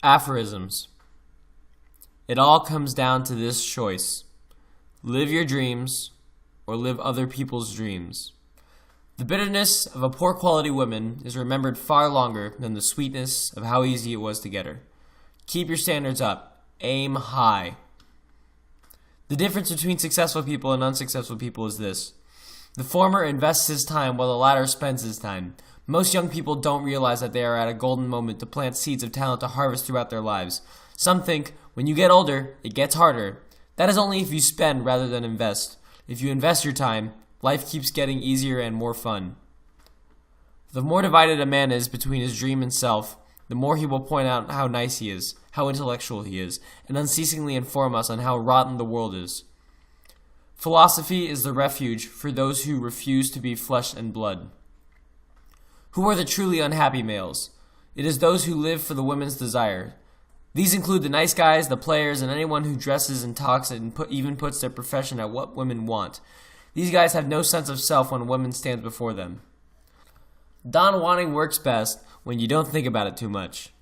Aphorisms. It all comes down to this choice. Live your dreams or live other people's dreams. The bitterness of a poor quality woman is remembered far longer than the sweetness of how easy it was to get her. Keep your standards up. Aim high. The difference between successful people and unsuccessful people is this. The former invests his time while the latter spends his time. Most young people don't realize that they are at a golden moment to plant seeds of talent to harvest throughout their lives. Some think, when you get older, it gets harder. That is only if you spend rather than invest. If you invest your time, life keeps getting easier and more fun. The more divided a man is between his dream and self, the more he will point out how nice he is, how intellectual he is, and unceasingly inform us on how rotten the world is. Philosophy is the refuge for those who refuse to be flesh and blood. Who are the truly unhappy males? It is those who live for the women's desire. These include the nice guys, the players, and anyone who dresses and talks and even puts their profession at what women want. These guys have no sense of self when a woman stands before them. Don wanting works best when you don't think about it too much.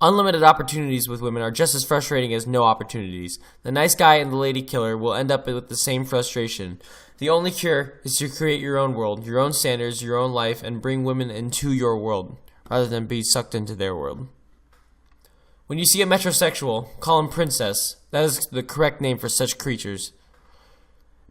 Unlimited opportunities with women are just as frustrating as no opportunities. The nice guy and the lady killer will end up with the same frustration. The only cure is to create your own world, your own standards, your own life, and bring women into your world, rather than be sucked into their world. When you see a metrosexual, call him princess. That is the correct name for such creatures.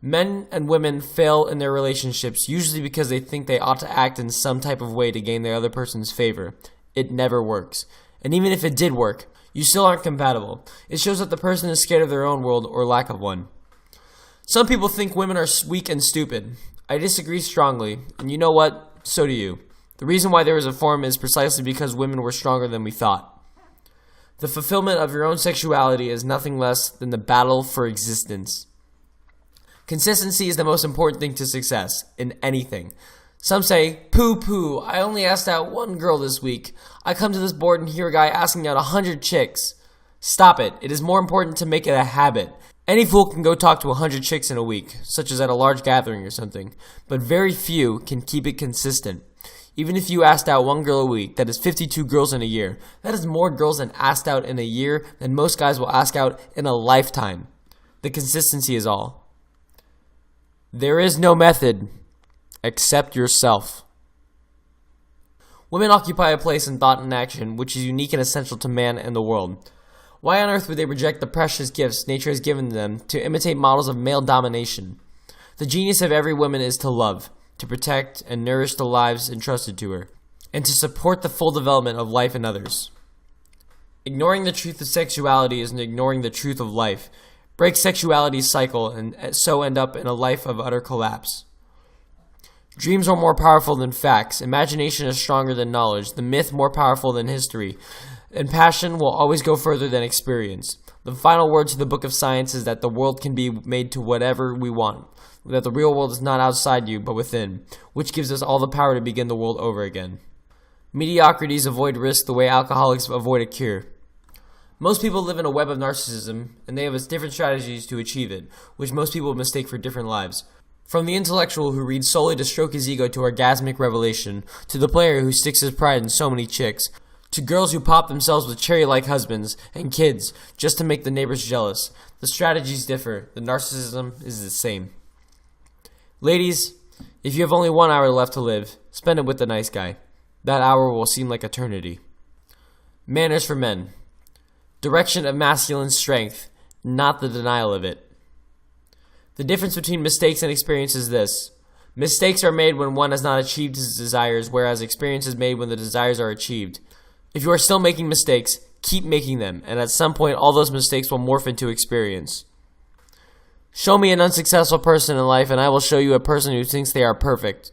Men and women fail in their relationships usually because they think they ought to act in some type of way to gain the other person's favor. It never works. And even if it did work, you still aren't compatible. It shows that the person is scared of their own world or lack of one. Some people think women are weak and stupid. I disagree strongly, and you know what? So do you. The reason why there is a forum is precisely because women were stronger than we thought. The fulfillment of your own sexuality is nothing less than the battle for existence. Consistency is the most important thing to success in anything. Some say, poo, I only asked out one girl this week. I come to this board and hear a guy asking out 100 chicks. Stop it. It is more important to make it a habit. Any fool can go talk to 100 chicks in a week, such as at a large gathering or something, but very few can keep it consistent. Even if you asked out one girl a week, that is 52 girls in a year. That is more girls than asked out in a year than most guys will ask out in a lifetime. The consistency is all. There is no method. Accept yourself. Women occupy a place in thought and action which is unique and essential to man and the world. Why on earth would they reject the precious gifts nature has given them to imitate models of male domination? The genius of every woman is to love, to protect and nourish the lives entrusted to her, and to support the full development of life in others. Ignoring the truth of sexuality is ignoring the truth of life. Break sexuality's cycle and so end up in a life of utter collapse. Dreams are more powerful than facts. Imagination is stronger than knowledge. The myth more powerful than history. And passion will always go further than experience. The final word to the book of science is that the world can be made to whatever we want. That the real world is not outside you, but within. Which gives us all the power to begin the world over again. Mediocrities avoid risk the way alcoholics avoid a cure. Most people live in a web of narcissism, and they have different strategies to achieve it, which most people mistake for different lives. From the intellectual who reads solely to stroke his ego to orgasmic revelation, to the player who sticks his pride in so many chicks, to girls who pop themselves with cherry-like husbands and kids just to make the neighbors jealous. The strategies differ. The narcissism is the same. Ladies, if you have only 1 hour left to live, spend it with the nice guy. That hour will seem like eternity. Manners for men. Direction of masculine strength, not the denial of it. The difference between mistakes and experience is this. Mistakes are made when one has not achieved his desires, whereas experience is made when the desires are achieved. If you are still making mistakes, keep making them, and at some point all those mistakes will morph into experience. Show me an unsuccessful person in life and I will show you a person who thinks they are perfect.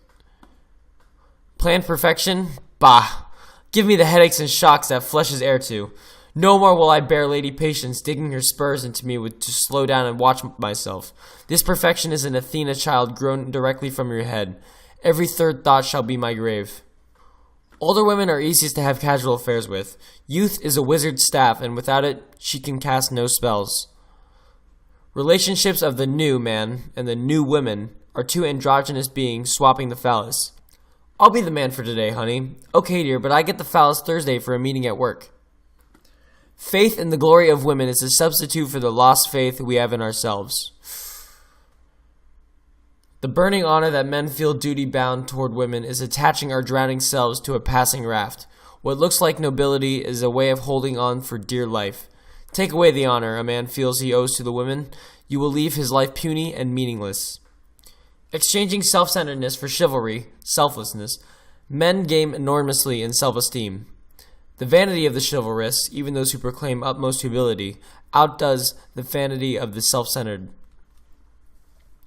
Planned perfection? Bah! Give me the headaches and shocks that flesh is heir to. No more will I bear Lady Patience digging her spurs into me to slow down and watch myself. This perfection is an Athena child grown directly from your head. Every third thought shall be my grave. Older women are easiest to have casual affairs with. Youth is a wizard's staff, and without it, she can cast no spells. Relationships of the new man and the new women are two androgynous beings swapping the phallus. I'll be the man for today, honey. Okay, dear, but I get the phallus Thursday for a meeting at work. Faith in the glory of women is a substitute for the lost faith we have in ourselves. The burning honor that men feel duty-bound toward women is attaching our drowning selves to a passing raft. What looks like nobility is a way of holding on for dear life. Take away the honor a man feels he owes to the women, you will leave his life puny and meaningless. Exchanging self-centeredness for chivalry, selflessness, men gain enormously in self-esteem. The vanity of the chivalrous, even those who proclaim utmost humility, outdoes the vanity of the self-centered.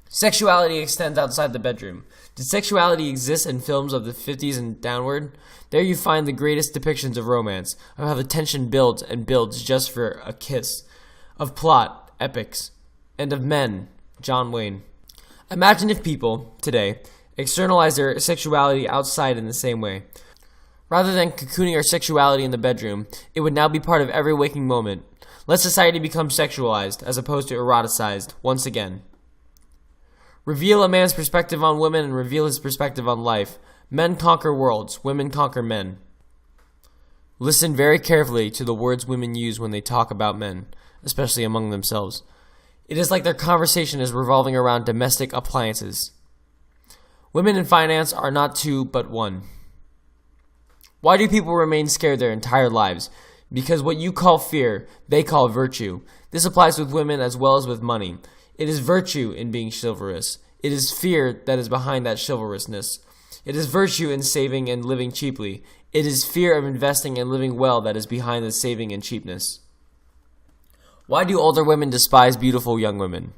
Sexuality extends outside the bedroom. Did sexuality exist in films of the 50s and downward? There you find the greatest depictions of romance, of how the tension builds and builds just for a kiss, of plot, epics, and of men, John Wayne. Imagine if people, today, externalize their sexuality outside in the same way. Rather than cocooning our sexuality in the bedroom, it would now be part of every waking moment. Let society become sexualized, as opposed to eroticized, once again. Reveal a man's perspective on women and reveal his perspective on life. Men conquer worlds, women conquer men. Listen very carefully to the words women use when they talk about men, especially among themselves. It is like their conversation is revolving around domestic appliances. Women in finance are not two, but one. Why do people remain scared their entire lives? Because what you call fear, they call virtue. This applies with women as well as with money. It is virtue in being chivalrous. It is fear that is behind that chivalrousness. It is virtue in saving and living cheaply. It is fear of investing and living well that is behind the saving and cheapness. Why do older women despise beautiful young women?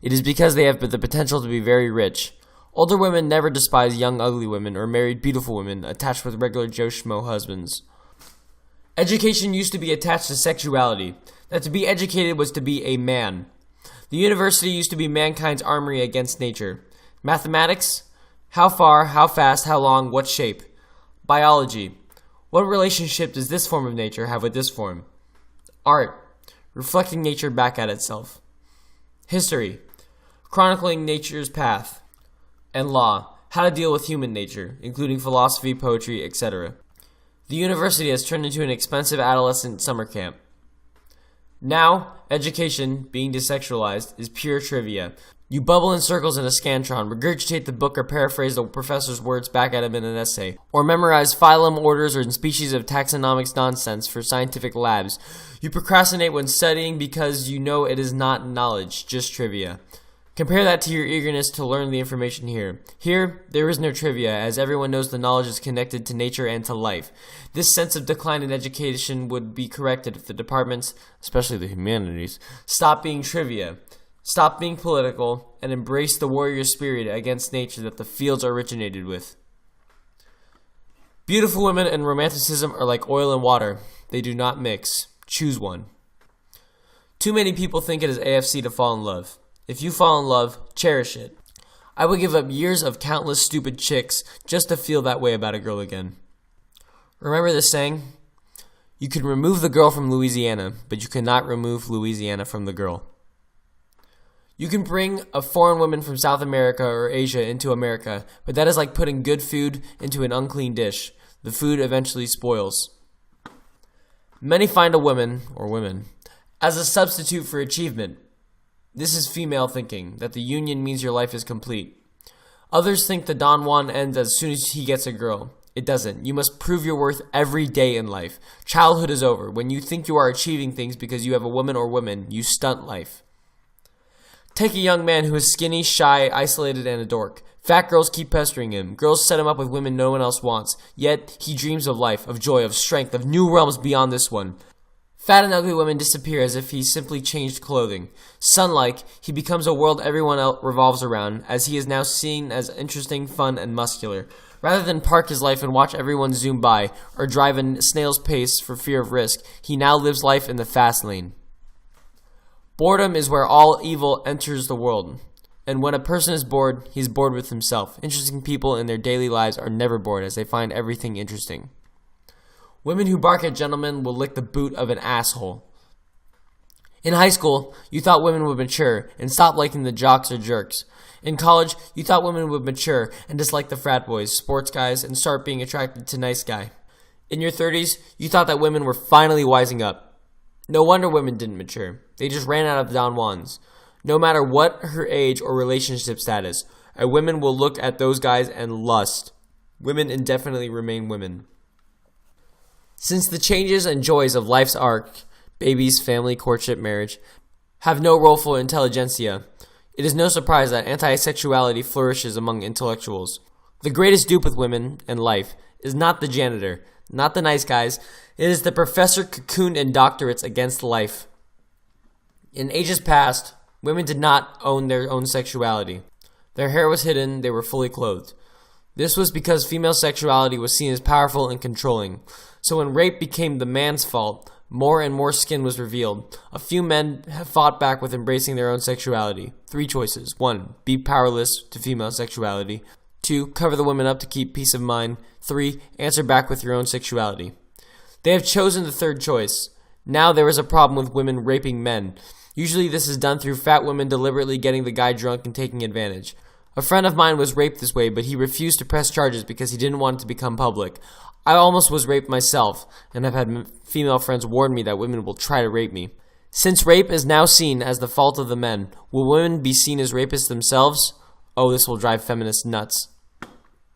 It is because they have the potential to be very rich. Older women never despise young ugly women or married beautiful women attached with regular Joe Schmo husbands. Education used to be attached to sexuality. That to be educated was to be a man. The university used to be mankind's armory against nature. Mathematics? How far, how fast, how long, what shape? Biology? What relationship does this form of nature have with this form? Art? Reflecting nature back at itself. History? Chronicling nature's path. And law? How to deal with human nature, including philosophy, poetry, etc. The university has turned into an expensive adolescent summer camp. Now, education, being desexualized, is pure trivia. You bubble in circles in a scantron, regurgitate the book or paraphrase the professor's words back at him in an essay, or memorize phylum orders or species of taxonomics nonsense for scientific labs. You procrastinate when studying because you know it is not knowledge, just trivia. Compare that to your eagerness to learn the information here. Here, there is no trivia, as everyone knows the knowledge is connected to nature and to life. This sense of decline in education would be corrected if the departments, especially the humanities, stop being trivia, stop being political, and embrace the warrior spirit against nature that the fields originated with. Beautiful women and romanticism are like oil and water. They do not mix. Choose one. Too many people think it is AFC to fall in love. If you fall in love, cherish it. I would give up years of countless stupid chicks just to feel that way about a girl again. Remember this saying? You can remove the girl from Louisiana, but you cannot remove Louisiana from the girl. You can bring a foreign woman from South America or Asia into America, but that is like putting good food into an unclean dish. The food eventually spoils. Many find a woman, or women, as a substitute for achievement. This is female thinking, that the union means your life is complete. Others think the Don Juan ends as soon as he gets a girl. It doesn't. You must prove your worth every day in life. Childhood is over. When you think you are achieving things because you have a woman or women, you stunt life. Take a young man who is skinny, shy, isolated, and a dork. Fat girls keep pestering him. Girls set him up with women no one else wants. Yet, he dreams of life, of joy, of strength, of new realms beyond this one. Fat and ugly women disappear as if he simply changed clothing. Sun-like, he becomes a world everyone else revolves around, as he is now seen as interesting, fun, and muscular. Rather than park his life and watch everyone zoom by, or drive a snail's pace for fear of risk, he now lives life in the fast lane. Boredom is where all evil enters the world. And when a person is bored, he is bored with himself. Interesting people in their daily lives are never bored, as they find everything interesting. Women who bark at gentlemen will lick the boot of an asshole. In high school, you thought women would mature and stop liking the jocks or jerks. In college, you thought women would mature and dislike the frat boys, sports guys, and start being attracted to nice guy. In your 30s, you thought that women were finally wising up. No wonder women didn't mature. They just ran out of Don Juans. No matter what her age or relationship status, a woman will look at those guys and lust. Women indefinitely remain women. Since the changes and joys of life's arc, babies, family, courtship, marriage, have no role for intelligentsia, it is no surprise that anti-sexuality flourishes among intellectuals. The greatest dupe with women and life is not the janitor, not the nice guys. It is the professor cocooned in doctorates against life. In ages past, women did not own their own sexuality. Their hair was hidden, they were fully clothed. This was because female sexuality was seen as powerful and controlling. So when rape became the man's fault, more and more skin was revealed. A few men have fought back with embracing their own sexuality. 3 choices. 1. Be powerless to female sexuality. 2. Cover the women up to keep peace of mind. 3. Answer back with your own sexuality. They have chosen the 3rd choice. Now there is a problem with women raping men. Usually this is done through fat women deliberately getting the guy drunk and taking advantage. A friend of mine was raped this way, but he refused to press charges because he didn't want it to become public. I almost was raped myself, and have had female friends warn me that women will try to rape me. Since rape is now seen as the fault of the men, will women be seen as rapists themselves? Oh, this will drive feminists nuts.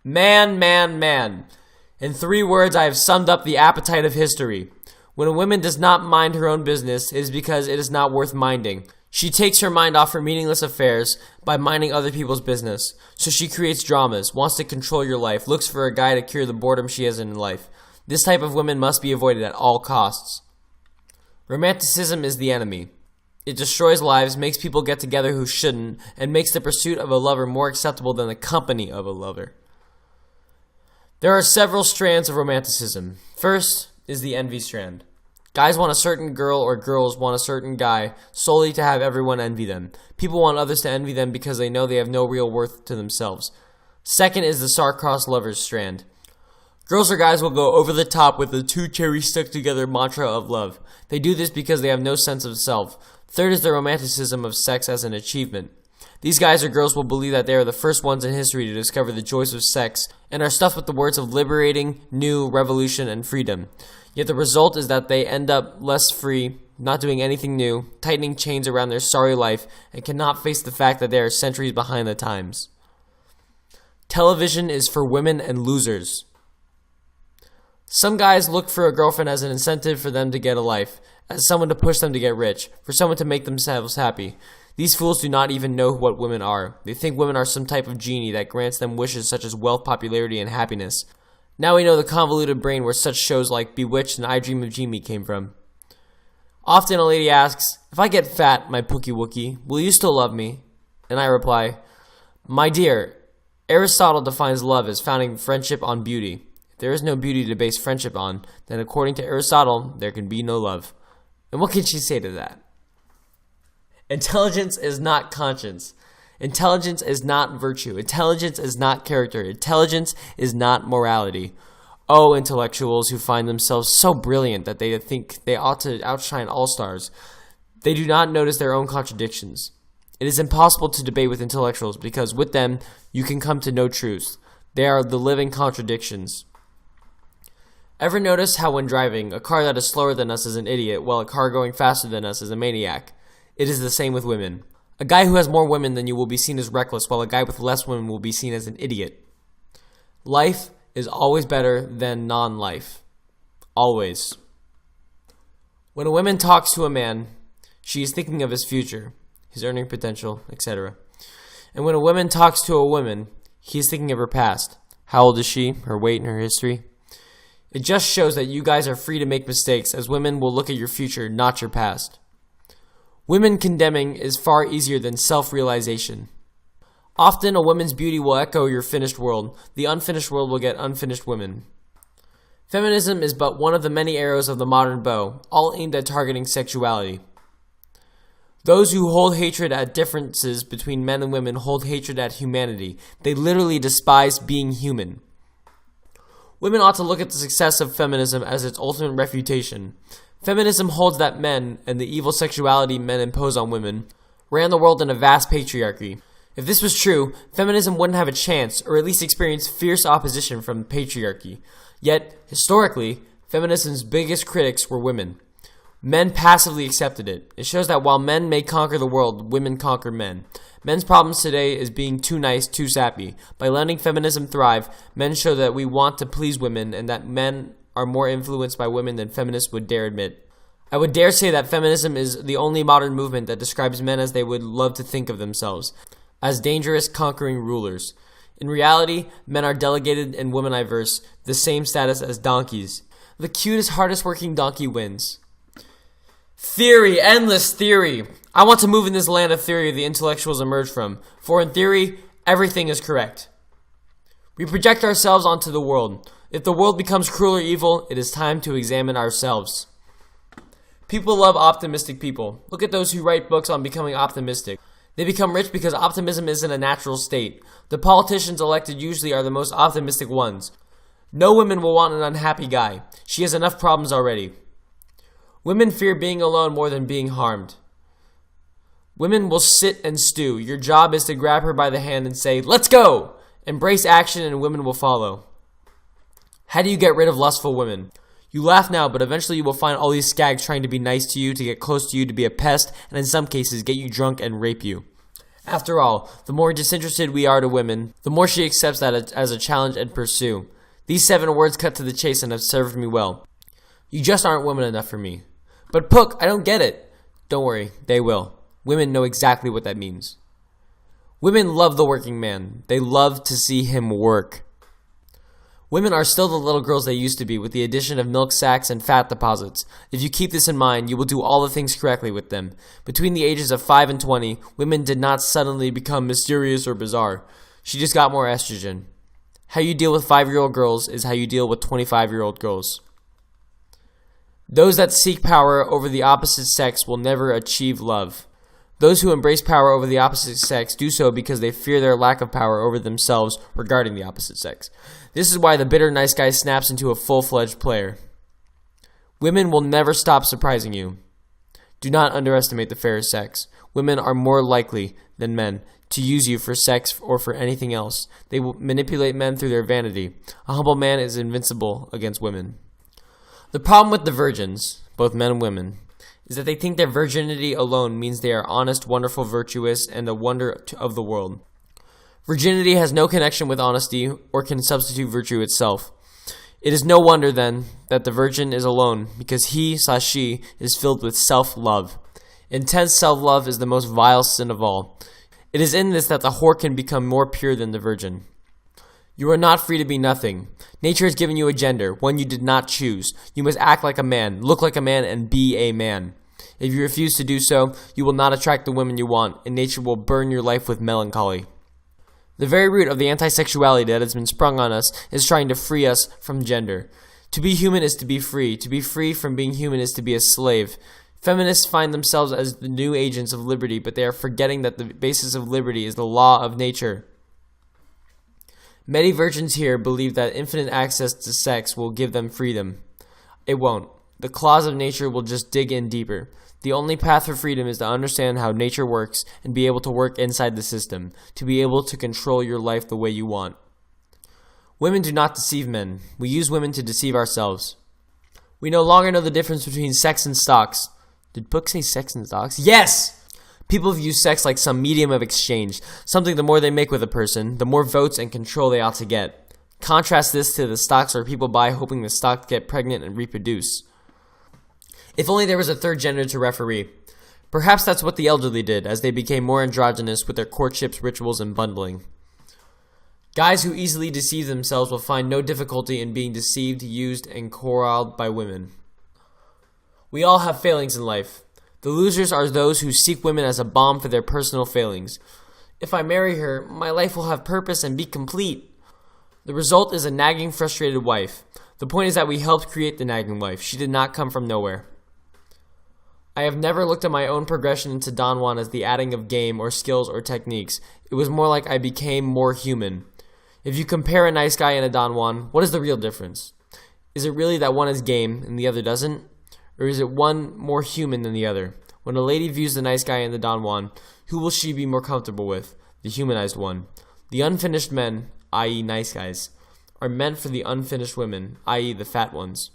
Man, man, man. In 3 words, I have summed up the appetite of history. When a woman does not mind her own business, it is because it is not worth minding. She takes her mind off her meaningless affairs by minding other people's business. So she creates dramas, wants to control your life, looks for a guy to cure the boredom she has in life. This type of woman must be avoided at all costs. Romanticism is the enemy. It destroys lives, makes people get together who shouldn't, and makes the pursuit of a lover more acceptable than the company of a lover. There are several strands of romanticism. First is the envy strand. Guys want a certain girl or girls want a certain guy solely to have everyone envy them. People want others to envy them because they know they have no real worth to themselves. Second is the star-crossed lovers strand. Girls or guys will go over the top with the 2 cherries stuck together mantra of love. They do this because they have no sense of self. Third is the romanticism of sex as an achievement. These guys or girls will believe that they are the first ones in history to discover the joys of sex and are stuffed with the words of liberating, new, revolution, and freedom. Yet the result is that they end up less free, not doing anything new, tightening chains around their sorry life, and cannot face the fact that they are centuries behind the times. Television is for women and losers. Some guys look for a girlfriend as an incentive for them to get a life, as someone to push them to get rich, for someone to make themselves happy. These fools do not even know what women are. They think women are some type of genie that grants them wishes such as wealth, popularity, and happiness. Now we know the convoluted brain where such shows like Bewitched and I Dream of Jeannie came from. Often a lady asks, "If I get fat, my Pookie Wookie, will you still love me?" And I reply, "My dear, Aristotle defines love as founding friendship on beauty. If there is no beauty to base friendship on, then according to Aristotle, there can be no love." And what can she say to that? Intelligence is not conscience. Intelligence is not virtue. Intelligence is not character. Intelligence is not morality. Oh, intellectuals who find themselves so brilliant that they think they ought to outshine all stars. They do not notice their own contradictions. It is impossible to debate with intellectuals because with them you can come to no truth. They are the living contradictions. Ever notice how when driving, a car that is slower than us is an idiot, while a car going faster than us is a maniac? It is the same with women. A guy who has more women than you will be seen as reckless, while a guy with less women will be seen as an idiot. Life is always better than non-life. Always. When a woman talks to a man, she is thinking of his future, his earning potential, etc. And when a woman talks to a woman, he is thinking of her past. How old is she, her weight, and her history? It just shows that you guys are free to make mistakes, as women will look at your future, not your past. Women condemning is far easier than self-realization. Often a woman's beauty will echo your finished world. The unfinished world will get unfinished women. Feminism is but one of the many arrows of the modern bow, all aimed at targeting sexuality. Those who hold hatred at differences between men and women hold hatred at humanity. They literally despise being human. Women ought to look at the success of feminism as its ultimate refutation. Feminism holds that men, and the evil sexuality men impose on women, ran the world in a vast patriarchy. If this was true, feminism wouldn't have a chance, or at least experience fierce opposition from patriarchy. Yet, historically, feminism's biggest critics were women. Men passively accepted it. It shows that while men may conquer the world, women conquer men. Men's problems today is being too nice, too sappy. By letting feminism thrive, men show that we want to please women and that men are more influenced by women than feminists would dare admit. I would dare say that feminism is the only modern movement that describes men as they would love to think of themselves, as dangerous, conquering rulers. In reality, men are delegated and womaniverse, the same status as donkeys. The cutest, hardest working donkey wins. Theory, endless theory. I want to move in this land of theory the intellectuals emerge from, for in theory, everything is correct. We project ourselves onto the world. If the world becomes cruel or evil, it is time to examine ourselves. People love optimistic people. Look at those who write books on becoming optimistic. They become rich because optimism isn't a natural state. The politicians elected usually are the most optimistic ones. No woman will want an unhappy guy. She has enough problems already. Women fear being alone more than being harmed. Women will sit and stew. Your job is to grab her by the hand and say, "Let's go!" Embrace action and women will follow. How do you get rid of lustful women? You laugh now, but eventually you will find all these skags trying to be nice to you, to get close to you, to be a pest, and in some cases get you drunk and rape you. After all, the more disinterested we are to women, the more she accepts that as a challenge and pursue. These 7 words cut to the chase and have served me well. You just aren't woman enough for me. But Pook, I don't get it. Don't worry, they will. Women know exactly what that means. Women love the working man. They love to see him work. Women are still the little girls they used to be, with the addition of milk sacks and fat deposits. If you keep this in mind, you will do all the things correctly with them. Between the ages of 5 and 20, women did not suddenly become mysterious or bizarre. She just got more estrogen. How you deal with 5-year-old girls is how you deal with 25-year-old girls. Those that seek power over the opposite sex will never achieve love. Those who embrace power over the opposite sex do so because they fear their lack of power over themselves regarding the opposite sex. This is why the bitter nice guy snaps into a full-fledged player. Women will never stop surprising you. Do not underestimate the fairer sex. Women are more likely than men to use you for sex or for anything else. They will manipulate men through their vanity. A humble man is invincible against women. The problem with the virgins, both men and women, is that they think their virginity alone means they are honest, wonderful, virtuous, and a wonder of the world. Virginity has no connection with honesty or can substitute virtue itself. It is no wonder, then, that the virgin is alone, because he/she is filled with self-love. Intense self-love is the most vile sin of all. It is in this that the whore can become more pure than the virgin. You are not free to be nothing. Nature has given you a gender, one you did not choose. You must act like a man, look like a man, and be a man. If you refuse to do so, you will not attract the women you want, and nature will burn your life with melancholy. The very root of the anti-sexuality that has been sprung on us is trying to free us from gender. To be human is to be free. To be free from being human is to be a slave. Feminists find themselves as the new agents of liberty, but they are forgetting that the basis of liberty is the law of nature. Many virgins here believe that infinite access to sex will give them freedom. It won't. The claws of nature will just dig in deeper. The only path for freedom is to understand how nature works and be able to work inside the system, to be able to control your life the way you want. Women do not deceive men. We use women to deceive ourselves. We no longer know the difference between sex and stocks. Did Pook say sex and stocks? Yes! People view sex like some medium of exchange, something the more they make with a person, the more votes and control they ought to get. Contrast this to the stocks where people buy hoping the stock get pregnant and reproduce. If only there was a third gender to referee. Perhaps that's what the elderly did as they became more androgynous with their courtships, rituals, and bundling. Guys who easily deceive themselves will find no difficulty in being deceived, used, and corralled by women. We all have failings in life. The losers are those who seek women as a balm for their personal failings. If I marry her, my life will have purpose and be complete. The result is a nagging, frustrated wife. The point is that we helped create the nagging wife. She did not come from nowhere. I have never looked at my own progression into Don Juan as the adding of game or skills or techniques. It was more like I became more human. If you compare a nice guy and a Don Juan, what is the real difference? Is it really that one is game and the other doesn't? Or is it one more human than the other? When a lady views the nice guy and the Don Juan, who will she be more comfortable with? The humanized one. The unfinished men, i.e. nice guys, are meant for the unfinished women, i.e. the fat ones.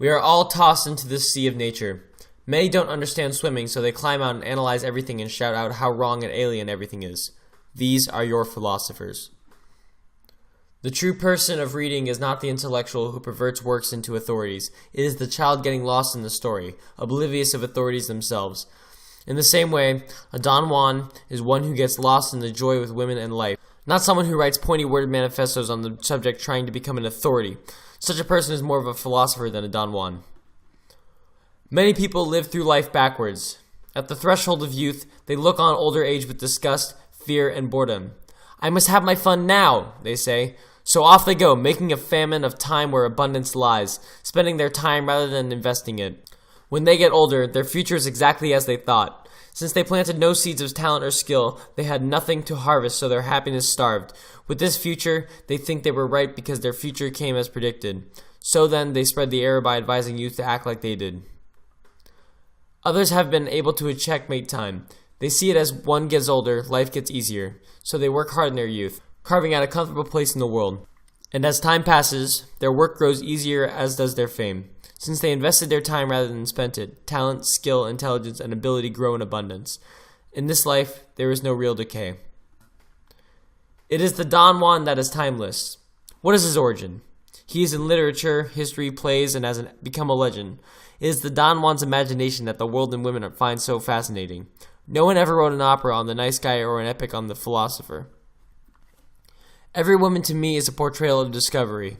We are all tossed into this sea of nature. Many don't understand swimming, so they climb out and analyze everything and shout out how wrong and alien everything is. These are your philosophers. The true person of reading is not the intellectual who perverts works into authorities. It is the child getting lost in the story, oblivious of authorities themselves. In the same way, a Don Juan is one who gets lost in the joy with women and life, not someone who writes pointy-worded manifestos on the subject trying to become an authority. Such a person is more of a philosopher than a Don Juan. Many people live through life backwards. At the threshold of youth, they look on older age with disgust, fear, and boredom. I must have my fun now, they say. So off they go, making a famine of time where abundance lies, spending their time rather than investing it. When they get older, their future is exactly as they thought. Since they planted no seeds of talent or skill, they had nothing to harvest, so their happiness starved. With this future, they think they were right because their future came as predicted. So then, they spread the error by advising youth to act like they did. Others have been able to checkmate time. They see it as one gets older, life gets easier. So they work hard in their youth, carving out a comfortable place in the world. And as time passes, their work grows easier, as does their fame. Since they invested their time rather than spent it, talent, skill, intelligence, and ability grow in abundance. In this life, there is no real decay. It is the Don Juan that is timeless. What is his origin? He is in literature, history, plays, and has become a legend. It is the Don Juan's imagination that the world and women find so fascinating. No one ever wrote an opera on the nice guy or an epic on the philosopher. Every woman to me is a portrayal of discovery.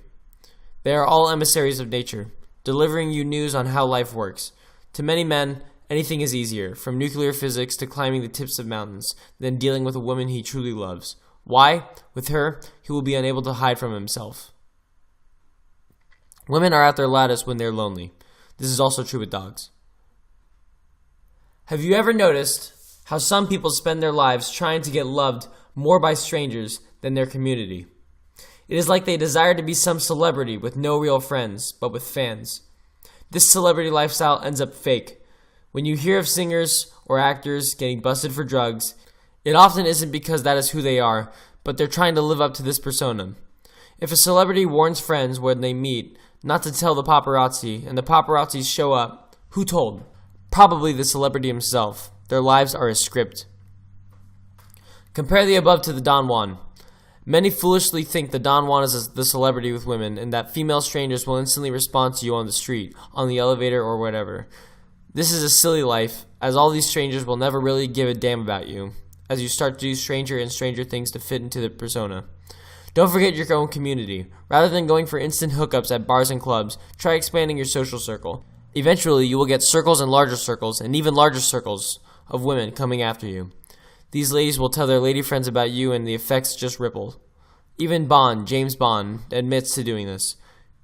They are all emissaries of nature, delivering you news on how life works. To many men, anything is easier, from nuclear physics to climbing the tips of mountains, than dealing with a woman he truly loves. Why? With her, he will be unable to hide from himself. Women are at their loudest when they're lonely. This is also true with dogs. Have you ever noticed how some people spend their lives trying to get loved more by strangers than their community? It is like they desire to be some celebrity with no real friends, but with fans. This celebrity lifestyle ends up fake. When you hear of singers or actors getting busted for drugs, it often isn't because that is who they are, but they're trying to live up to this persona. If a celebrity warns friends when they meet not to tell the paparazzi, and the paparazzi show up, who told? Probably the celebrity himself. Their lives are a script. Compare the above to the Don Juan. Many foolishly think the Don Juan is the celebrity with women, and that female strangers will instantly respond to you on the street, on the elevator, or whatever. This is a silly life, as all these strangers will never really give a damn about you, as you start to do stranger and stranger things to fit into the persona. Don't forget your own community. Rather than going for instant hookups at bars and clubs, try expanding your social circle. Eventually, you will get circles and even larger circles of women coming after you. These ladies will tell their lady friends about you, and the effects just ripple. Even James Bond, admits to doing this.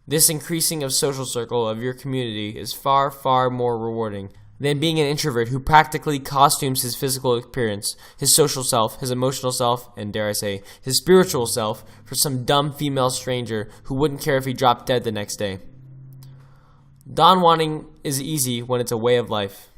This increasing of social circle of your community is far, far more rewarding than being an introvert who practically costumes his physical appearance, his social self, his emotional self, and dare I say, his spiritual self for some dumb female stranger who wouldn't care if he dropped dead the next day. Don Juaning is easy when it's a way of life.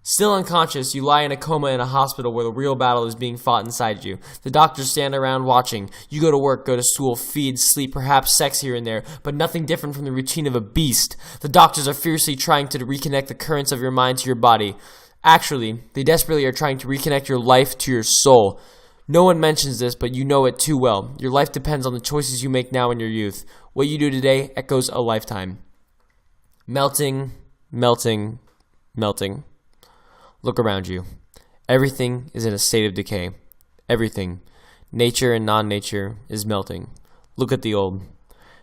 Still unconscious, you lie in a coma in a hospital where the real battle is being fought inside you. The doctors stand around watching. You go to work, go to school, feed, sleep, perhaps sex here and there, but nothing different from the routine of a beast. The doctors are fiercely trying to reconnect the currents of your mind to your body. Actually, they desperately are trying to reconnect your life to your soul. No one mentions this, but you know it too well. Your life depends on the choices you make now in your youth. What you do today echoes a lifetime. Melting, melting, melting. Look around you. Everything is in a state of decay. Everything, nature and non-nature, is melting. Look at the old.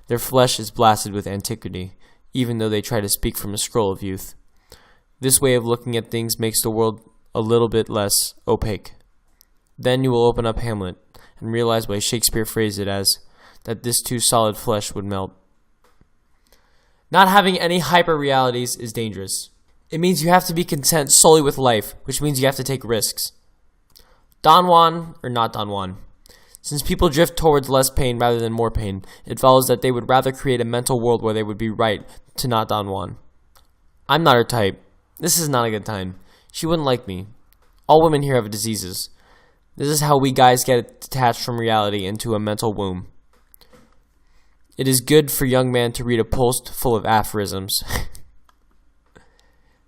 Their flesh is blasted with antiquity, even though they try to speak from a scroll of youth. This way of looking at things makes the world a little bit less opaque. Then you will open up Hamlet and realize why Shakespeare phrased it as, that this too solid flesh would melt. Not having any hyper-realities is dangerous. It means you have to be content solely with life, which means you have to take risks. Don Juan or not Don Juan. Since people drift towards less pain rather than more pain, it follows that they would rather create a mental world where they would be right to not Don Juan. I'm not her type. This is not a good time. She wouldn't like me. All women here have diseases. This is how we guys get detached from reality into a mental womb. It is good for young man to read a post full of aphorisms.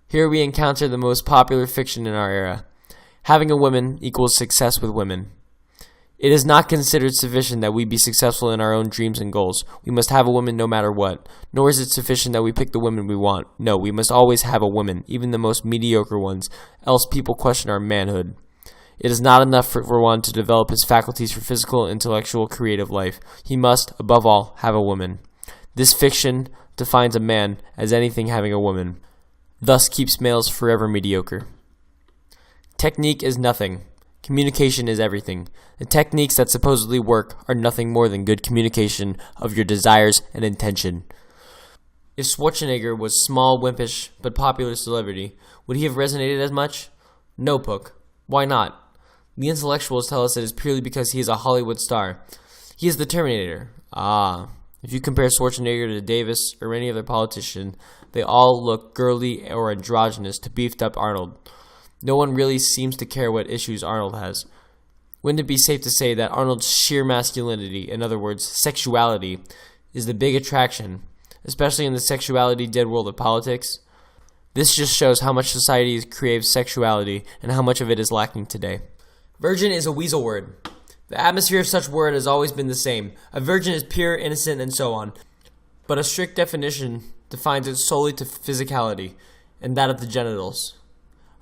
Here we encounter the most popular fiction in our era. Having a woman equals success with women. It is not considered sufficient that we be successful in our own dreams and goals. We must have a woman no matter what. Nor is it sufficient that we pick the women we want. No, we must always have a woman, even the most mediocre ones, else people question our manhood. It is not enough for one to develop his faculties for physical, intellectual, creative life. He must, above all, have a woman. This fiction defines a man as anything having a woman, thus keeps males forever mediocre. Technique is nothing. Communication is everything. The techniques that supposedly work are nothing more than good communication of your desires and intention. If Schwarzenegger was small, wimpish, but popular celebrity, would he have resonated as much? No, Pook. Why not? The intellectuals tell us it is purely because he is a Hollywood star. He is the Terminator. If you compare Schwarzenegger to Davis or any other politician, they all look girly or androgynous to beefed up Arnold. No one really seems to care what issues Arnold has. Wouldn't it be safe to say that Arnold's sheer masculinity, in other words, sexuality, is the big attraction, especially in the sexuality-dead world of politics? This just shows how much society craves sexuality and how much of it is lacking today. Virgin is a weasel word. The atmosphere of such word has always been the same. A virgin is pure, innocent, and so on. But a strict definition defines it solely to physicality, and that of the genitals.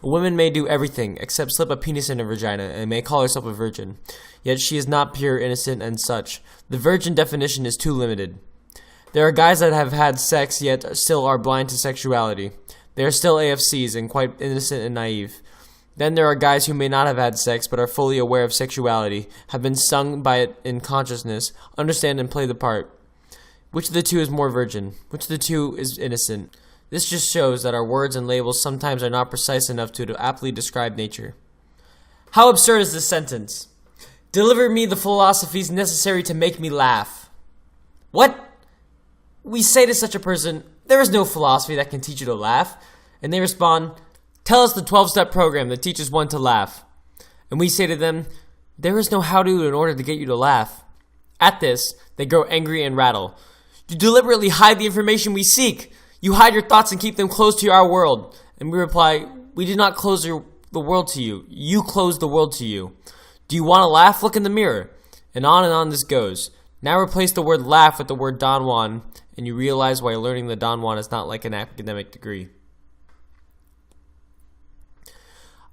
A woman may do everything except slip a penis in her vagina and may call herself a virgin, yet she is not pure, innocent, and such. The virgin definition is too limited. There are guys that have had sex yet still are blind to sexuality. They are still AFCs and quite innocent and naive. Then there are guys who may not have had sex but are fully aware of sexuality, have been stung by it in consciousness, understand and play the part. Which of the two is more virgin? Which of the two is innocent? This just shows that our words and labels sometimes are not precise enough to aptly describe nature. How absurd is this sentence? Deliver me the philosophies necessary to make me laugh. What? We say to such a person, there is no philosophy that can teach you to laugh. And they respond, tell us the 12-step program that teaches one to laugh. And we say to them, there is no how-to in order to get you to laugh. At this, they grow angry and rattle. You deliberately hide the information we seek. You hide your thoughts and keep them closed to our world. And we reply, we did not close the world to you. You closed the world to you. Do you want to laugh? Look in the mirror. And on this goes. Now replace the word laugh with the word Don Juan, and you realize why learning the Don Juan is not like an academic degree.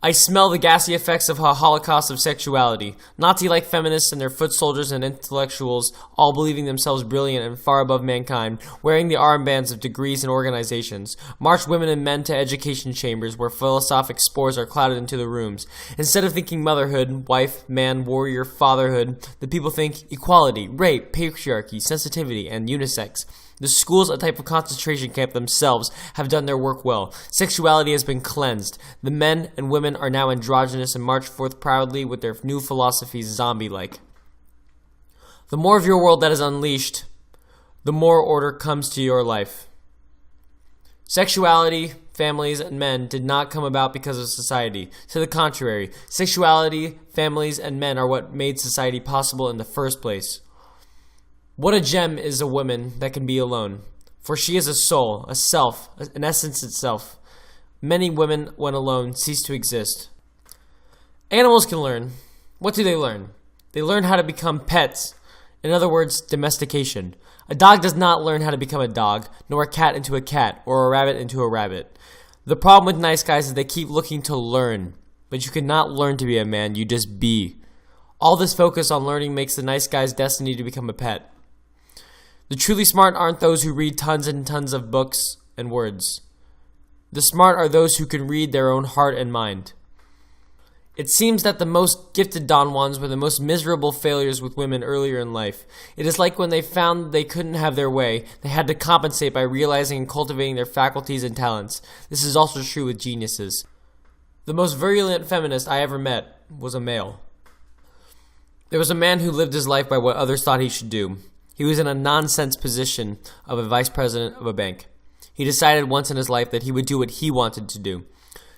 I smell the gassy effects of a holocaust of sexuality. Nazi-like feminists and their foot soldiers and intellectuals, all believing themselves brilliant and far above mankind, wearing the armbands of degrees and organizations, march women and men to education chambers where philosophic spores are clouded into the rooms. Instead of thinking motherhood, wife, man, warrior, fatherhood, the people think equality, rape, patriarchy, sensitivity, and unisex. The schools, a type of concentration camp themselves, have done their work well. Sexuality has been cleansed. The men and women are now androgynous and march forth proudly with their new philosophies zombie-like. The more of your world that is unleashed, the more order comes to your life. Sexuality, families, and men did not come about because of society. To the contrary, sexuality, families, and men are what made society possible in the first place. What a gem is a woman that can be alone, for she is a soul, a self, an essence itself. Many women, when alone, cease to exist. Animals can learn. What do they learn? They learn how to become pets. In other words, domestication. A dog does not learn how to become a dog, nor a cat into a cat, or a rabbit into a rabbit. The problem with nice guys is they keep looking to learn, but you cannot learn to be a man, you just be. All this focus on learning makes the nice guy's destiny to become a pet. The truly smart aren't those who read tons and tons of books and words. The smart are those who can read their own heart and mind. It seems that the most gifted Don Juans were the most miserable failures with women earlier in life. It is like when they found they couldn't have their way, they had to compensate by realizing and cultivating their faculties and talents. This is also true with geniuses. The most virulent feminist I ever met was a male. There was a man who lived his life by what others thought he should do. He was in a nonsense position of a vice president of a bank. He decided once in his life that he would do what he wanted to do.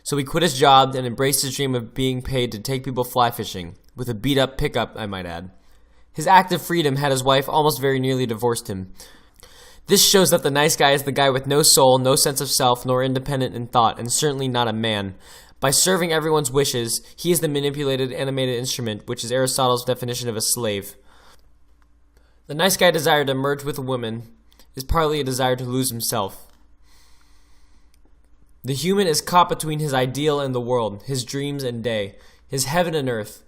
So he quit his job and embraced his dream of being paid to take people fly fishing, with a beat-up pickup, I might add. His act of freedom had his wife almost very nearly divorced him. This shows that the nice guy is the guy with no soul, no sense of self, nor independent in thought, and certainly not a man. By serving everyone's wishes, he is the manipulated, animated instrument, which is Aristotle's definition of a slave. The nice guy desire to merge with a woman is partly a desire to lose himself. The human is caught between his ideal and the world, his dreams and day, his heaven and earth.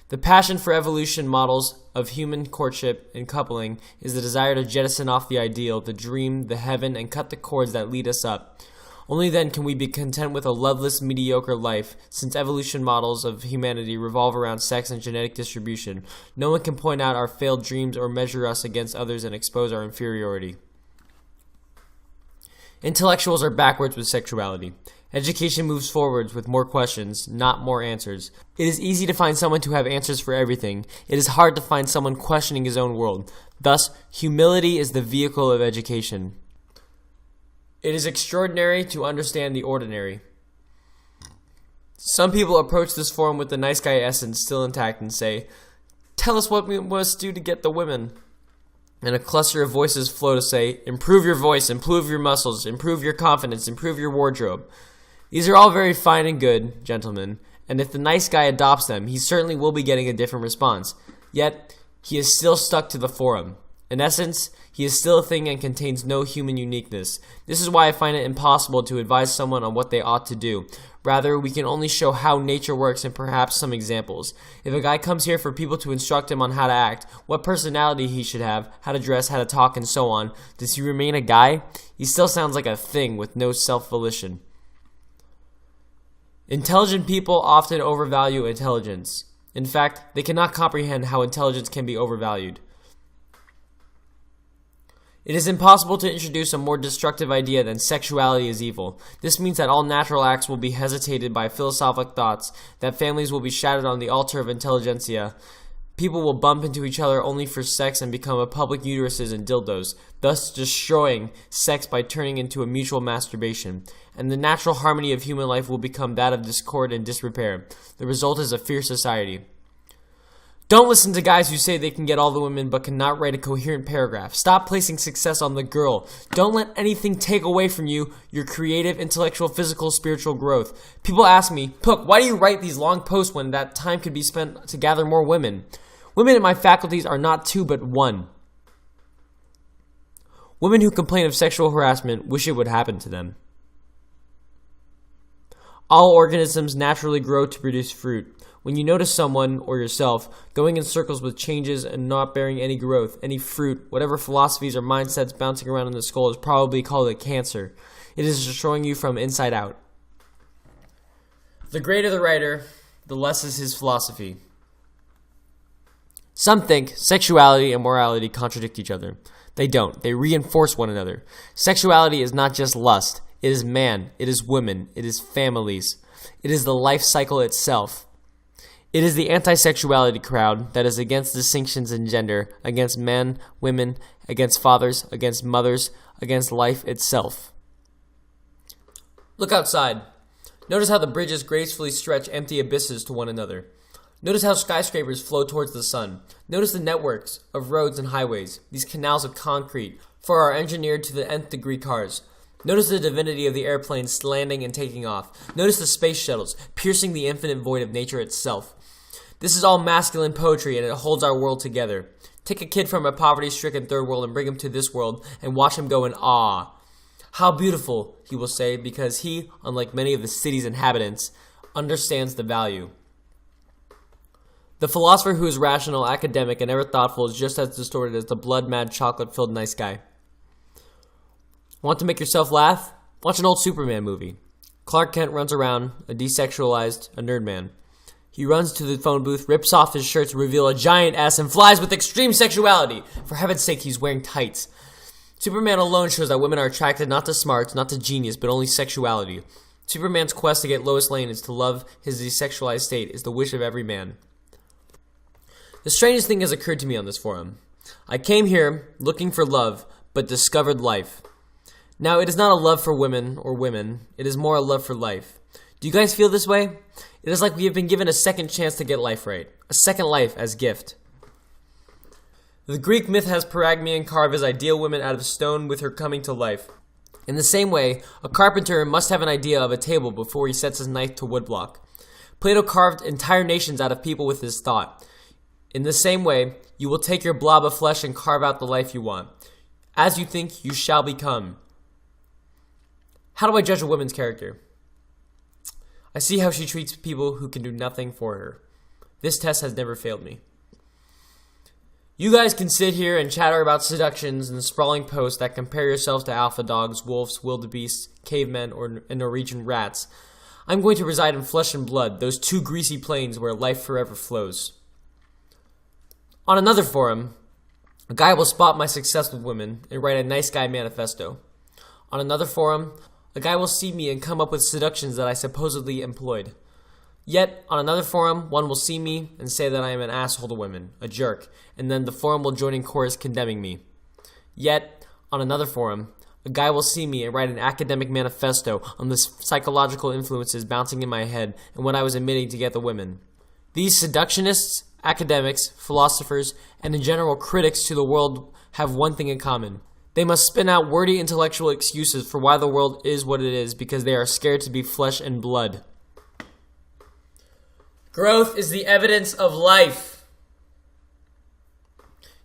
The passion for evolution models of human courtship and coupling is the desire to jettison off the ideal, the dream, the heaven, and cut the cords that lead us up. Only then can we be content with a loveless, mediocre life, since evolution models of humanity revolve around sex and genetic distribution. No one can point out our failed dreams or measure us against others and expose our inferiority. Intellectuals are backwards with sexuality. Education moves forwards with more questions, not more answers. It is easy to find someone to have answers for everything. It is hard to find someone questioning his own world. Thus, humility is the vehicle of education. It is extraordinary to understand the ordinary. Some people approach this forum with the nice guy essence still intact and say, "Tell us what we must do to get the women." And a cluster of voices flow to say, "Improve your voice, improve your muscles, improve your confidence, improve your wardrobe." These are all very fine and good, gentlemen, and if the nice guy adopts them, he certainly will be getting a different response. Yet, he is still stuck to the forum. In essence, he is still a thing and contains no human uniqueness. This is why I find it impossible to advise someone on what they ought to do. Rather, we can only show how nature works and perhaps some examples. If a guy comes here for people to instruct him on how to act, what personality he should have, how to dress, how to talk, and so on, does he remain a guy? He still sounds like a thing with no self-volition. Intelligent people often overvalue intelligence. In fact, they cannot comprehend how intelligence can be overvalued. It is impossible to introduce a more destructive idea than sexuality is evil. This means that all natural acts will be hesitated by philosophic thoughts, that families will be shattered on the altar of intelligentsia. People will bump into each other only for sex and become a public uteruses and dildos, thus destroying sex by turning into a mutual masturbation. And the natural harmony of human life will become that of discord and disrepair. The result is a fierce society. Don't listen to guys who say they can get all the women but cannot write a coherent paragraph. Stop placing success on the girl. Don't let anything take away from you your creative, intellectual, physical, spiritual growth. People ask me, "Pook, why do you write these long posts when that time could be spent to gather more women?" Women in my faculties are not two but one. Women who complain of sexual harassment wish it would happen to them. All organisms naturally grow to produce fruit. When you notice someone, or yourself, going in circles with changes and not bearing any growth, any fruit, whatever philosophies or mindsets bouncing around in the skull is probably called a cancer. It is destroying you from inside out. The greater the writer, the less is his philosophy. Some think sexuality and morality contradict each other. They don't. They reinforce one another. Sexuality is not just lust. It is man. It is women. It is families. It is the life cycle itself. It is the anti-sexuality crowd that is against distinctions in gender, against men, women, against fathers, against mothers, against life itself. Look outside. Notice how the bridges gracefully stretch empty abysses to one another. Notice how skyscrapers flow towards the sun. Notice the networks of roads and highways, these canals of concrete, for our engineered to the nth degree cars. Notice the divinity of the airplanes landing and taking off. Notice the space shuttles, piercing the infinite void of nature itself. This is all masculine poetry, and it holds our world together. Take a kid from a poverty-stricken third world and bring him to this world, and watch him go in awe. How beautiful, he will say, because he, unlike many of the city's inhabitants, understands the value. The philosopher who is rational, academic, and ever thoughtful is just as distorted as the blood-mad, chocolate-filled nice guy. Want to make yourself laugh? Watch an old Superman movie. Clark Kent runs around, a desexualized, a nerd man. He runs to the phone booth, rips off his shirt to reveal a giant ass, and flies with extreme sexuality. For heaven's sake, he's wearing tights. Superman alone shows that women are attracted not to smarts, not to genius, but only sexuality. Superman's quest to get Lois Lane is to love his desexualized state is the wish of every man. The strangest thing has occurred to me on this forum. I came here looking for love, but discovered life. Now, it is not a love for women or women. It is more a love for life. Do you guys feel this way? It is like we have been given a second chance to get life right. A second life as gift. The Greek myth has Perigmeon carve his ideal woman out of stone with her coming to life. In the same way, a carpenter must have an idea of a table before he sets his knife to woodblock. Plato carved entire nations out of people with his thought. In the same way, you will take your blob of flesh and carve out the life you want. As you think, you shall become. How do I judge a woman's character? I see how she treats people who can do nothing for her. This test has never failed me. You guys can sit here and chatter about seductions and sprawling posts that compare yourselves to alpha dogs, wolves, wildebeests, cavemen, and Norwegian rats. I'm going to reside in flesh and blood, those two greasy plains where life forever flows. On another forum, a guy will spot my success with women and write a nice guy manifesto. On another forum, a guy will see me and come up with seductions that I supposedly employed. Yet, on another forum, one will see me and say that I am an asshole to women, a jerk, and then the forum will join in chorus condemning me. Yet, on another forum, a guy will see me and write an academic manifesto on the psychological influences bouncing in my head and what I was admitting to get the women. These seductionists, academics, philosophers, and in general critics to the world have one thing in common. They must spin out wordy intellectual excuses for why the world is what it is because they are scared to be flesh and blood. Growth is the evidence of life.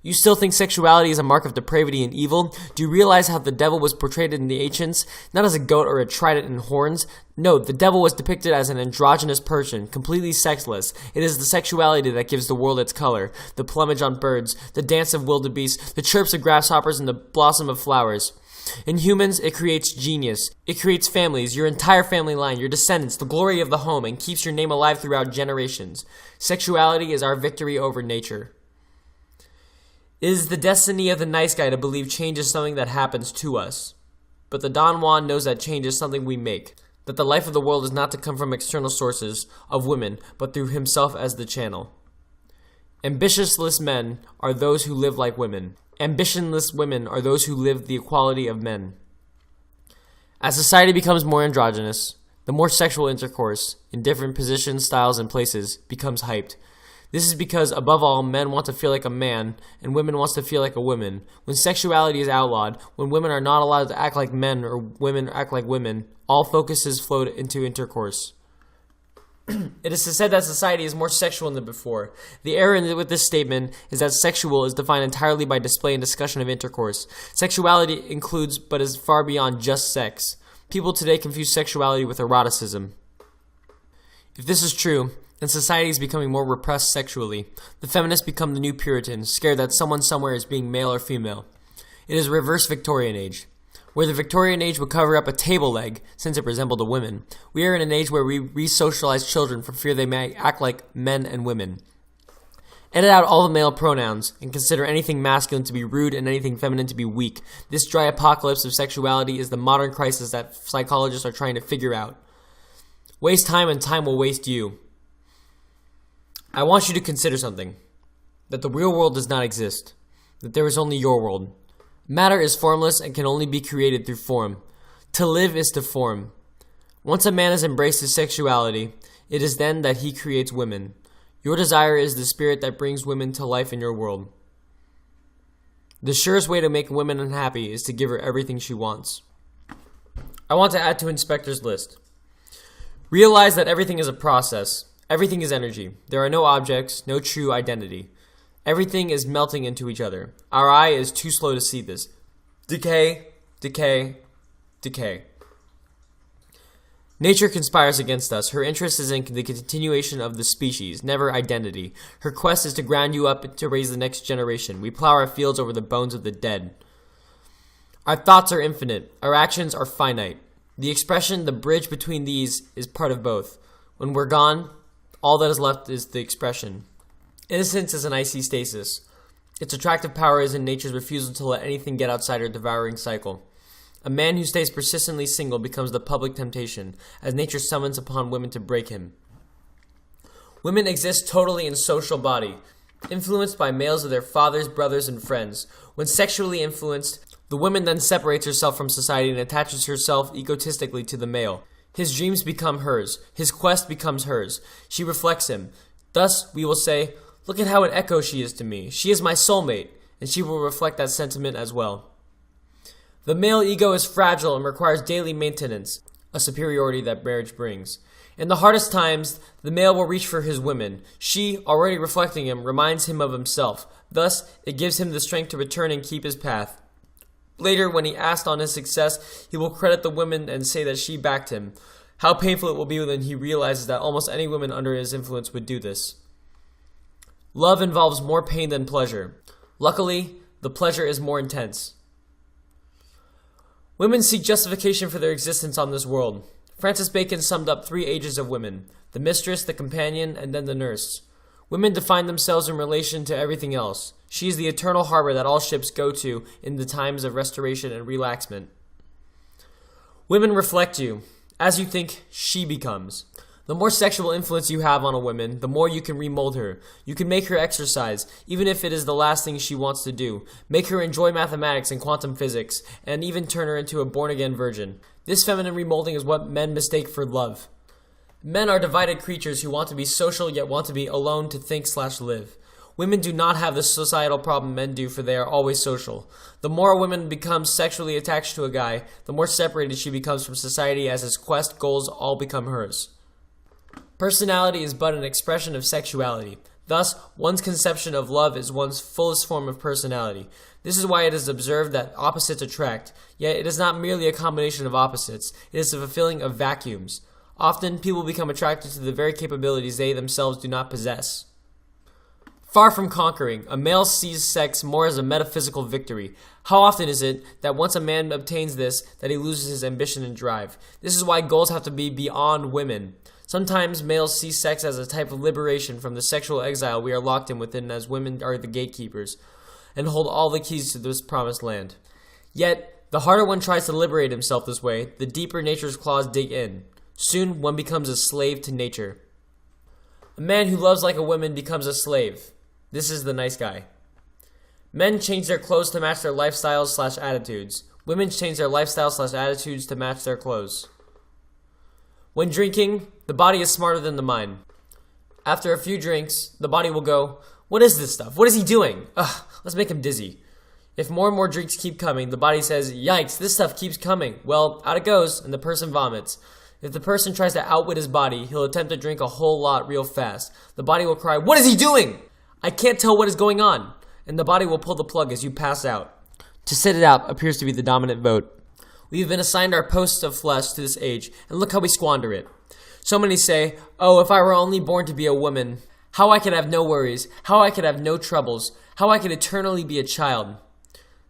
You still think sexuality is a mark of depravity and evil? Do you realize how the devil was portrayed in the ancients? Not as a goat or a trident and horns. No, the devil was depicted as an androgynous person, completely sexless. It is the sexuality that gives the world its color. The plumage on birds, the dance of wildebeests, the chirps of grasshoppers, and the blossom of flowers. In humans, it creates genius. It creates families, your entire family line, your descendants, the glory of the home, and keeps your name alive throughout generations. Sexuality is our victory over nature. It is the destiny of the nice guy to believe change is something that happens to us. But the Don Juan knows that change is something we make. That the life of the world is not to come from external sources of women, but through himself as the channel. Ambitionless men are those who live like women. Ambitionless women are those who live the equality of men. As society becomes more androgynous, the more sexual intercourse, in different positions, styles, and places, becomes hyped. This is because, above all, men want to feel like a man, and women want to feel like a woman. When sexuality is outlawed, when women are not allowed to act like men or women act like women, all focuses flow into intercourse. It is said that society is more sexual than before. The error with this statement is that sexual is defined entirely by display and discussion of intercourse. Sexuality includes but is far beyond just sex. People today confuse sexuality with eroticism. If this is true, then society is becoming more repressed sexually. The feminists become the new Puritans, scared that someone somewhere is being male or female. It is a reverse Victorian age. Where the Victorian age would cover up a table leg, since it resembled a woman, we are in an age where we re-socialize children for fear they may act like men and women. Edit out all the male pronouns, and consider anything masculine to be rude and anything feminine to be weak. This dry apocalypse of sexuality is the modern crisis that psychologists are trying to figure out. Waste time and time will waste you. I want you to consider something. That the real world does not exist. That there is only your world. Matter is formless and can only be created through form. To live is to form. Once a man has embraced his sexuality, it is then that he creates women. Your desire is the spirit that brings women to life in your world. The surest way to make women unhappy is to give her everything she wants. I want to add to Inspector's list. Realize that everything is a process. Everything is energy. There are no objects, no true identity. Everything is melting into each other. Our eye is too slow to see this. Decay, decay, decay. Nature conspires against us. Her interest is in the continuation of the species, never identity. Her quest is to ground you up to raise the next generation. We plow our fields over the bones of the dead. Our thoughts are infinite. Our actions are finite. The expression, the bridge between these, is part of both. When we're gone, all that is left is the expression. Innocence is an icy stasis. Its attractive power is in nature's refusal to let anything get outside her devouring cycle. A man who stays persistently single becomes the public temptation, as nature summons upon women to break him. Women exist totally in social body, influenced by males of their fathers, brothers, and friends. When sexually influenced, the woman then separates herself from society and attaches herself egotistically to the male. His dreams become hers. His quest becomes hers. She reflects him. Thus, we will say, "Look at how an echo she is to me. She is my soulmate." and she will reflect that sentiment as well. The male ego is fragile and requires daily maintenance, a superiority that marriage brings. In the hardest times, the male will reach for his woman. She, already reflecting him, reminds him of himself. Thus, it gives him the strength to return and keep his path. Later, when he asked on his success, he will credit the woman and say that she backed him. How painful it will be when he realizes that almost any woman under his influence would do this. Love involves more pain than pleasure. Luckily, the pleasure is more intense. Women seek justification for their existence on this world. Francis Bacon summed up 3 ages of women: the mistress, the companion, and then the nurse. Women define themselves in relation to everything else. She is the eternal harbor that all ships go to in the times of restoration and relaxment. Women reflect you. As you think, she becomes. The more sexual influence you have on a woman, the more you can remold her. You can make her exercise, even if it is the last thing she wants to do. Make her enjoy mathematics and quantum physics, and even turn her into a born-again virgin. This feminine remolding is what men mistake for love. Men are divided creatures who want to be social yet want to be alone to think/live. Women do not have the societal problem men do, for they are always social. The more a woman becomes sexually attached to a guy, the more separated she becomes from society, as his quest goals all become hers. Personality is but an expression of sexuality. Thus, one's conception of love is one's fullest form of personality. This is why it is observed that opposites attract, yet it is not merely a combination of opposites, it is the fulfilling of vacuums. Often, people become attracted to the very capabilities they themselves do not possess. Far from conquering, a male sees sex more as a metaphysical victory. How often is it that once a man obtains this, that he loses his ambition and drive? This is why goals have to be beyond women. Sometimes males see sex as a type of liberation from the sexual exile we are locked in within, as women are the gatekeepers and hold all the keys to this promised land. Yet, the harder one tries to liberate himself this way, the deeper nature's claws dig in. Soon, one becomes a slave to nature. A man who loves like a woman becomes a slave. This is the nice guy. Men change their clothes to match their lifestyles/attitudes. Women change their lifestyles/attitudes to match their clothes. When drinking, the body is smarter than the mind. After a few drinks, the body will go, "What is this stuff? What is he doing? Ugh, let's make him dizzy." If more and more drinks keep coming, the body says, "Yikes, this stuff keeps coming." Well, out it goes, and the person vomits. If the person tries to outwit his body, he'll attempt to drink a whole lot real fast. The body will cry, "What is he doing? I can't tell what is going on." And the body will pull the plug as you pass out. To sit it out appears to be the dominant vote. We have been assigned our posts of flesh to this age, and look how we squander it. So many say, "Oh, if I were only born to be a woman, how I could have no worries, how I could have no troubles, how I could eternally be a child."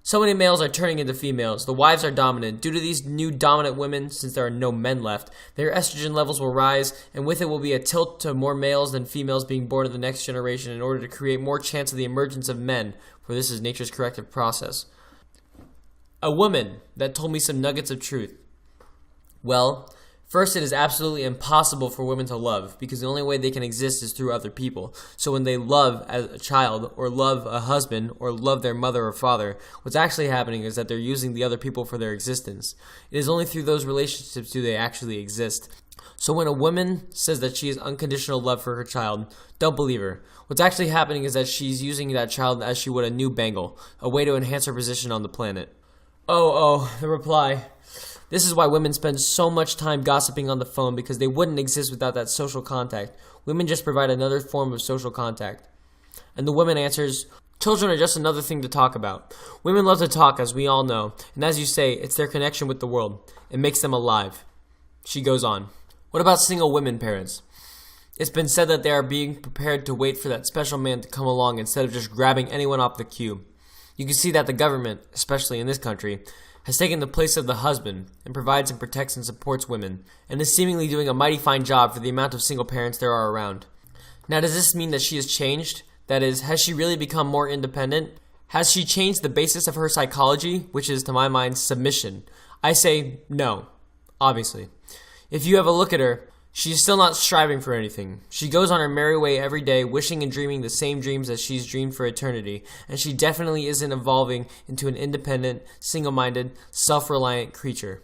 So many males are turning into females. The wives are dominant. Due to these new dominant women, since there are no men left, their estrogen levels will rise, and with it will be a tilt to more males than females being born in the next generation in order to create more chance of the emergence of men, for this is nature's corrective process. A woman that told me some nuggets of truth. Well, first, it is absolutely impossible for women to love, because the only way they can exist is through other people. So when they love as a child, or love a husband, or love their mother or father, what's actually happening is that they're using the other people for their existence. It is only through those relationships do they actually exist. So when a woman says that she has unconditional love for her child, don't believe her. What's actually happening is that she's using that child as she would a new bangle, a way to enhance her position on the planet. The reply. This is why women spend so much time gossiping on the phone, because they wouldn't exist without that social contact. Women just provide another form of social contact. And the woman answers, "Children are just another thing to talk about." Women love to talk, as we all know, and as you say, it's their connection with the world. It makes them alive. She goes on. What about single women parents? It's been said that they are being prepared to wait for that special man to come along instead of just grabbing anyone off the queue. You can see that the government, especially in this country, has taken the place of the husband and provides and protects and supports women, and is seemingly doing a mighty fine job for the amount of single parents there are around. Now, does this mean that she has changed? That is, has she really become more independent? Has she changed the basis of her psychology, which is, to my mind, submission? I say no, obviously. If you have a look at her, she is still not striving for anything. She goes on her merry way every day, wishing and dreaming the same dreams as she's dreamed for eternity, and she definitely isn't evolving into an independent, single-minded, self-reliant creature.